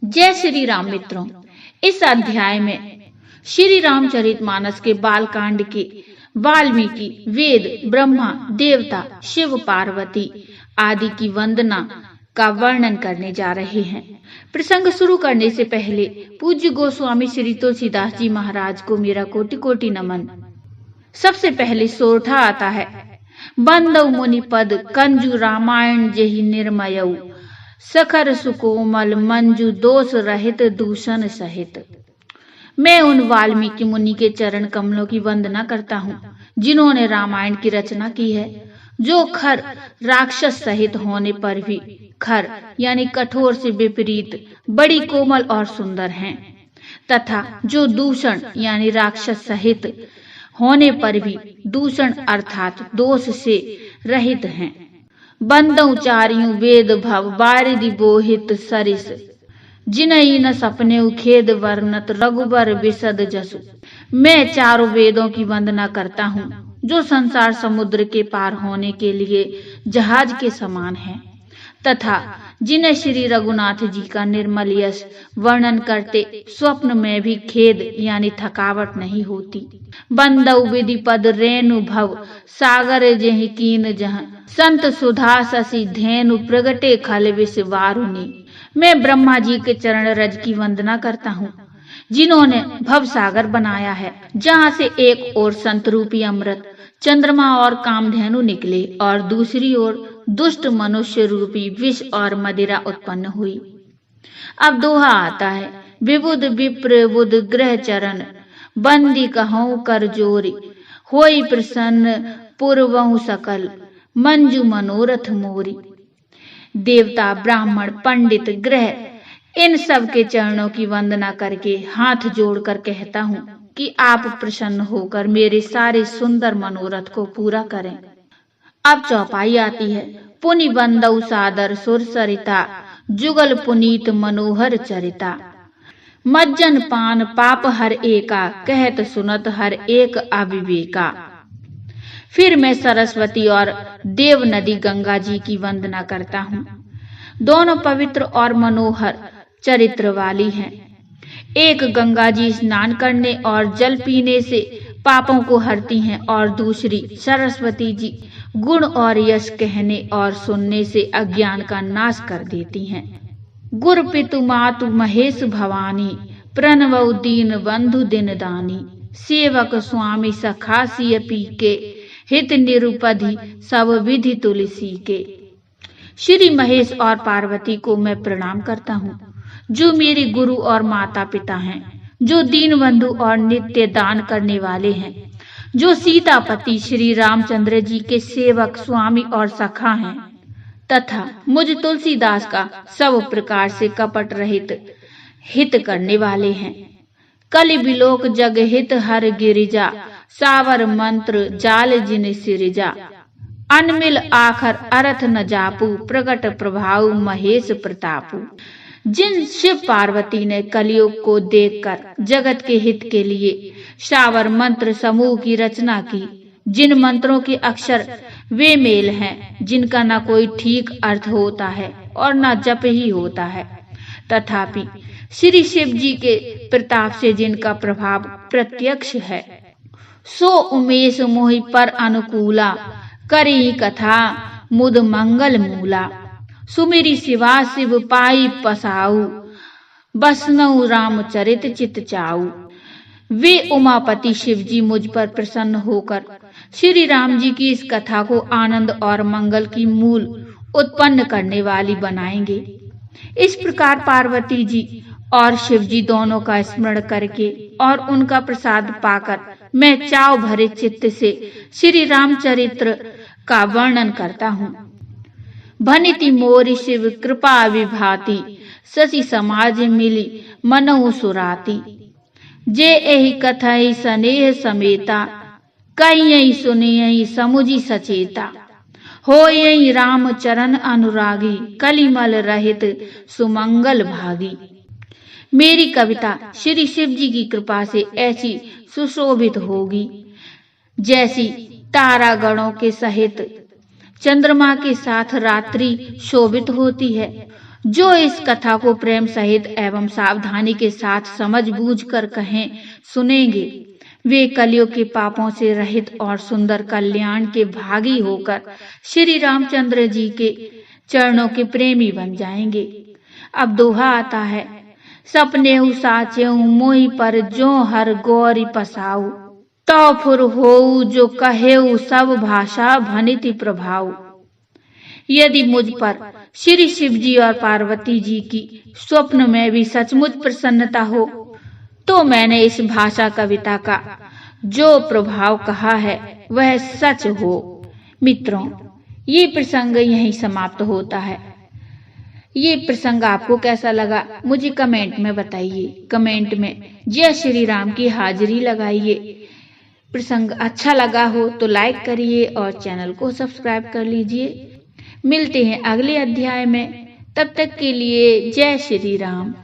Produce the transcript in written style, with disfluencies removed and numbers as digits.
जय श्री राम मित्रों, इस अध्याय में श्री रामचरितमानस के बालकांड के वाल्मीकि वेद, ब्रह्मा, देवता, शिव, पार्वती आदि की वंदना का वर्णन करने जा रहे हैं। प्रसंग शुरू करने से पहले पूज्य गोस्वामी श्री तुलसीदास जी महाराज को मेरा कोटि कोटि नमन। सबसे पहले सोरठा आता है। बंदौ मुनि पद कंजु रामायण जेहि निर्मयऊ, सखर सुकोमल मंजू दोष रहित दूषण सहित। मैं उन वाल्मीकि मुनि के चरण कमलों की वंदना करता हूँ जिन्होंने रामायण की रचना की है, जो खर राक्षस सहित होने पर भी खर यानी कठोर से विपरीत बड़ी कोमल और सुंदर हैं, तथा जो दूषण यानी राक्षस सहित होने पर भी दूषण अर्थात दोष से रहित हैं। बंदौ चारियों वेद भव बारिदि बोहित सरिस, जिनहि न सपने खेद वर्णत रघुबर विशद जसु। मैं चारों वेदों की वंदना करता हूँ जो संसार समुद्र के पार होने के लिए जहाज के समान है, तथा जिन्हें श्री रघुनाथ जी का निर्मल यश वर्णन करते स्वप्न में भी खेद यानी थकावट नहीं होती। बंदौ विधि पद रेणु भव सागर जेहि कीन जह, संत सुधा शशि धेनु प्रगटे खल विष वारुणी। मैं ब्रह्मा जी के चरण रज की वंदना करता हूँ जिन्होंने भव सागर बनाया है, जहाँ से एक ओर संत रूपी अमृत चंद्रमा और कामधेनु निकले और दूसरी ओर दुष्ट मनुष्य रूपी विष और मदिरा उत्पन्न हुई। अब दोहा आता है। विबुध विप्र बुध ग्रह चरण, बंदी कहूँ कर जोरी, होई प्रसन्न पूर्वहु सकल, मंजू मनोरथ मोरी। देवता, ब्राह्मण, पंडित, ग्रह इन सब के चरणों की वंदना करके हाथ जोड़कर कहता हूँ कि आप प्रसन्न होकर मेरे सारे सुंदर मनोरथ को पूरा करें। अब चौपाई आती है। पुनि बंदौ सादर सुर सरिता, जुगल पुनीत मनोहर चरिता। मज्जन पान पाप हर एका, कहत सुनत हर एक अविवेका। फिर मैं सरस्वती और देव नदी गंगा जी की वंदना करता हूँ। दोनों पवित्र और मनोहर चरित्र वाली हैं। एक गंगा जी स्नान करने और जल पीने से पापों को हरती हैं और दूसरी सरस्वती जी गुण और यश कहने और सुनने से अज्ञान का नाश कर देती हैं। गुर पितु मातु महेश भवानी, प्रणवौ दीन बंधु दिन दानी। सेवक स्वामी सखा सिय पी के, हित निरुपधि सब विधि तुलसी के। श्री महेश और पार्वती को मैं प्रणाम करता हूँ जो मेरे गुरु और माता पिता हैं, जो दीन बंधु और नित्य दान करने वाले हैं, जो सीतापति श्री रामचंद्र जी के सेवक स्वामी और सखा हैं, तथा मुझ तुलसीदास का सब प्रकार से कपट रहित हित करने वाले हैं। कलि बिलोक जग हित हर गिरिजा, सावर मंत्र जाल जिन सिरिजा। अनमिल आखर अर्थ न जापू, प्रकट प्रभाव महेश प्रतापू। जिन शिव पार्वती ने कलियुग को देखकर जगत के हित के लिए शावर मंत्र समूह की रचना की, जिन मंत्रों के अक्षर वे मेल हैं जिनका न कोई ठीक अर्थ होता है और न जप ही होता है, तथापि श्री शिव जी के प्रताप से जिनका प्रभाव प्रत्यक्ष है, सो उमेश मोहि पर अनुकूला, करी कथा मुद मंगल मूला। सुमिरी शिवा शिव पाई पसाऊ, बसनऊ रामचरित चित चाऊ। वे उमापति शिव जी मुझ पर प्रसन्न होकर श्री राम जी की इस कथा को आनंद और मंगल की मूल उत्पन्न करने वाली बनाएंगे। इस प्रकार पार्वती जी और शिव जी दोनों का स्मरण करके और उनका प्रसाद पाकर मैं चाव भरे चित्त से श्री रामचरित्र का वर्णन करता हूँ। भनिति मोरि शिव कृपा विभाति, शशि समाज मिली मनहु सुराती। जे एहि कथई स्नेह समेता, कहियहि सुनियहि समुझि सचेता। होयहि राम चरण अनुरागी, कलिमल रहित सुमंगल भागी। मेरी कविता श्री शिव जी की कृपा से ऐसी सुशोभित होगी जैसी तारागणों के सहित चंद्रमा के साथ रात्रि शोभित होती है। जो इस कथा को प्रेम सहित एवं सावधानी के साथ समझ बूझ कर कहें सुनेंगे, वे कलयुग के पापों से रहित और सुंदर कल्याण के भागी होकर श्री रामचंद्र जी के चरणों के प्रेमी बन जाएंगे। अब दोहा आता है, सपनेहु साचेहु मोहि पर जो हर गौरी पसाऊ, तो फुर होऊ जो कहेऊ सब भाषा भनिति प्रभाऊ। यदि मुझ पर श्री शिव जी और पार्वती जी की स्वप्न में भी सचमुच प्रसन्नता हो, तो मैंने इस भाषा कविता का जो प्रभाव कहा है वह सच हो। मित्रों, ये प्रसंग यहीं समाप्त होता है। ये प्रसंग आपको कैसा लगा मुझे कमेंट में बताइए। कमेंट में जय श्री राम की हाजिरी लगाइए। प्रसंग अच्छा लगा हो तो लाइक करिए और चैनल को सब्सक्राइब कर लीजिए। मिलते हैं अगले अध्याय में, तब तक के लिए जय श्री राम।